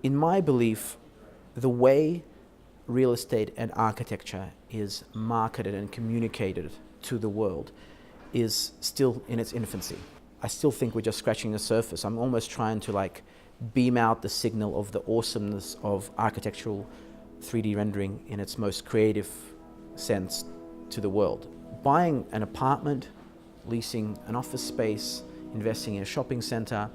In my belief, the way real estate and architecture is marketed and communicated to the world is still in its infancy. I still think we're just scratching the surface. I'm almost trying to like beam out the signal of the awesomeness of architectural 3D rendering in its most creative sense to the world. Buying an apartment, leasing an office space, investing in a shopping center,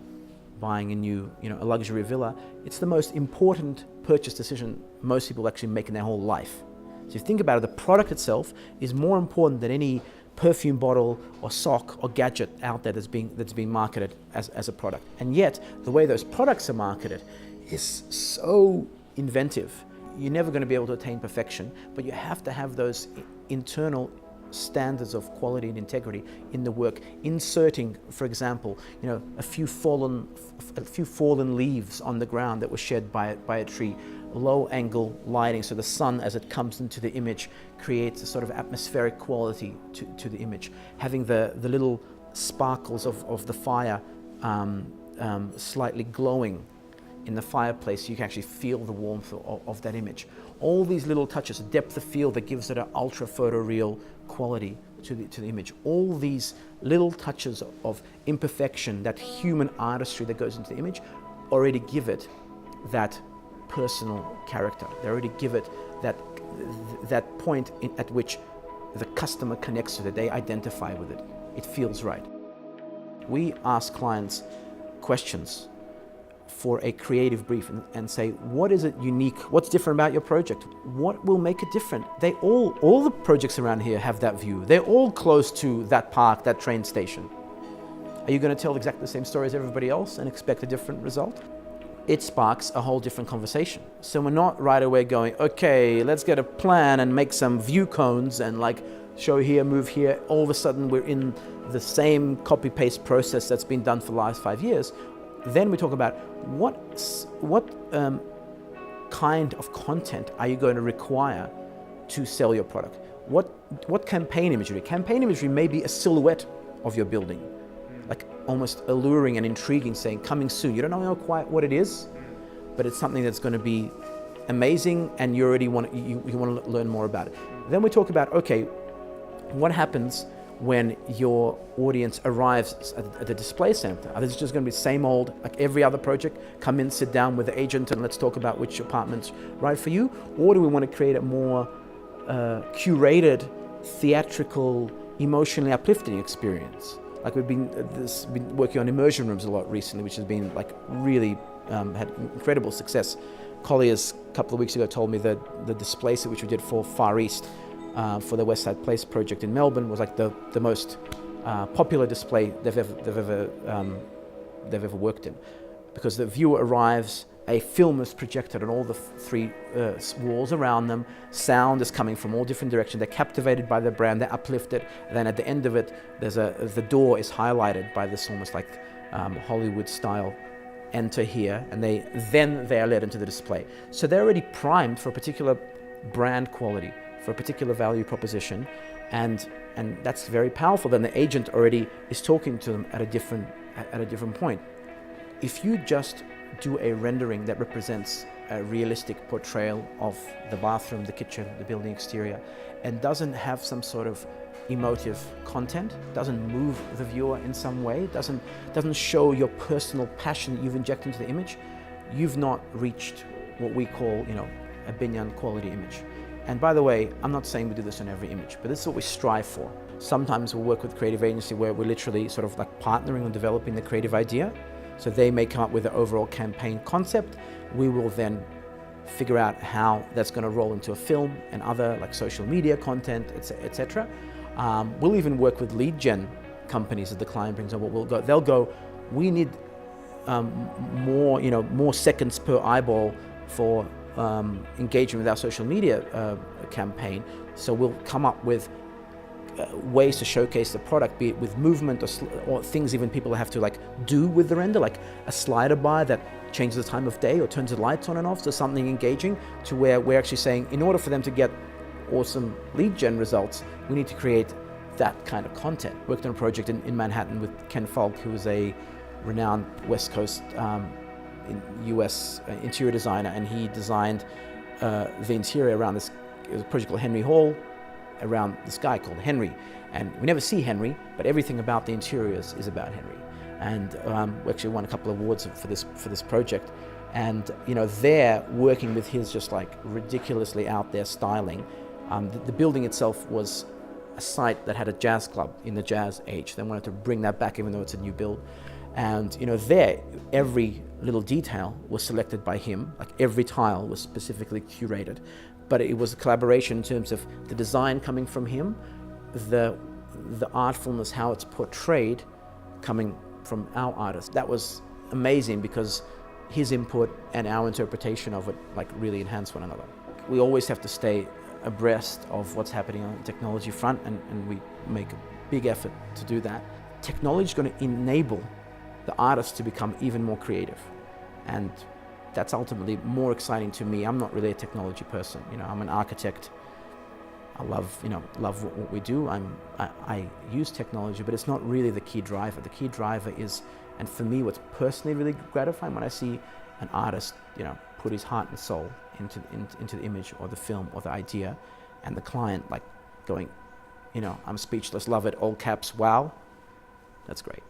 buying a new, a luxury villa, it's the most important purchase decision most people actually make in their whole life. So if you think about it, the product itself is more important than any perfume bottle or sock or gadget out there that's being marketed as a product. And yet, the way those products are marketed is so inventive. You're never going to be able to attain perfection, but you have to have those internal standards of quality and integrity in the work, inserting, for example, a few fallen leaves on the ground that were shed by a tree, low angle lighting, so the sun as it comes into the image creates a sort of atmospheric quality to the image, having the little sparkles of the fire slightly glowing in the fireplace, you can actually feel the warmth of that image. All these little touches, a depth of field that gives it an ultra photoreal quality to the image. All these little touches of imperfection, that human artistry that goes into the image, already give it that personal character. They already give it that point at which the customer connects with it, they identify with it. It feels right. We ask clients questions for a creative brief and say, what is it unique? What's different about your project? What will make it different? All the projects around here have that view. They're all close to that park, that train station. Are you going to tell exactly the same story as everybody else and expect a different result? It sparks a whole different conversation. So we're not right away going, okay, let's get a plan and make some view cones and like show here, move here. All of a sudden we're in the same copy-paste process that's been done for the last 5 years. Then we talk about what kind of content are you going to require to sell your product? What campaign imagery? Campaign imagery may be a silhouette of your building, like almost alluring and intriguing, saying coming soon. You don't know quite what it is, but it's something that's going to be amazing, and you already want to learn more about it. Then we talk about, okay, what happens when your audience arrives at the display center? Are this just going to be the same old, like every other project, come in, sit down with the agent and let's talk about which apartment's right for you? Or do we want to create a more curated, theatrical, emotionally uplifting experience? Like we've been working on immersion rooms a lot recently, which has been like really had incredible success. Colliers a couple of weeks ago told me that the display set which we did for Far East for the West Side Place project in Melbourne was like the most popular display they've ever worked in, because the viewer arrives, a film is projected on all the three walls around them, sound is coming from all different directions, they're captivated by the brand, they're uplifted, and then at the end of it the door is highlighted by this almost like Hollywood style enter here, and they are led into the display. So they're already primed for a particular brand quality, for a particular value proposition, and that's very powerful. Then the agent already is talking to them at a different point. If you just do a rendering that represents a realistic portrayal of the bathroom, the kitchen, the building exterior, and doesn't have some sort of emotive content, doesn't move the viewer in some way, doesn't show your personal passion that you've injected into the image, you've not reached what we call, a Binyan quality image. And by the way, I'm not saying we do this on every image, but this is what we strive for. Sometimes we'll work with a creative agency where we're literally sort of like partnering on developing the creative idea. So they may come up with the overall campaign concept. We will then figure out how that's going to roll into a film and other like social media content, etc. We'll even work with lead gen companies that the client brings on. They'll go, we need more seconds per eyeball for engagement with our social media campaign. So we'll come up with ways to showcase the product, be it with movement or things even people have to like do with the render, like a slider bar that changes the time of day or turns the lights on and off, so something engaging, to where we're actually saying in order for them to get awesome lead gen results, we need to create that kind of content. Worked on a project in Manhattan with Ken Falk, who is a renowned West Coast US interior designer, and he designed the interior around this. It was a project called Henry Hall, around this guy called Henry. And we never see Henry, but everything about the interiors is about Henry. And we actually won a couple of awards for this project. And there, working with his just like ridiculously out there styling, the building itself was a site that had a jazz club in the jazz age. They wanted to bring that back, even though it's a new build. And there, every little detail was selected by him. Like every tile was specifically curated, but it was a collaboration in terms of the design coming from him, the artfulness, how it's portrayed, coming from our artist. That was amazing because his input and our interpretation of it like really enhance one another. We always have to stay abreast of what's happening on the technology front, and we make a big effort to do that. Technology is going to enable the artists to become even more creative, and that's ultimately more exciting to me. I'm not really a technology person. I'm an architect. I love what we do. I use technology, but it's not really the key driver. The key driver is, and for me, what's personally really gratifying when I see an artist, put his heart and soul into the image or the film or the idea, and the client like going, I'm speechless, love it, all caps, wow. That's great.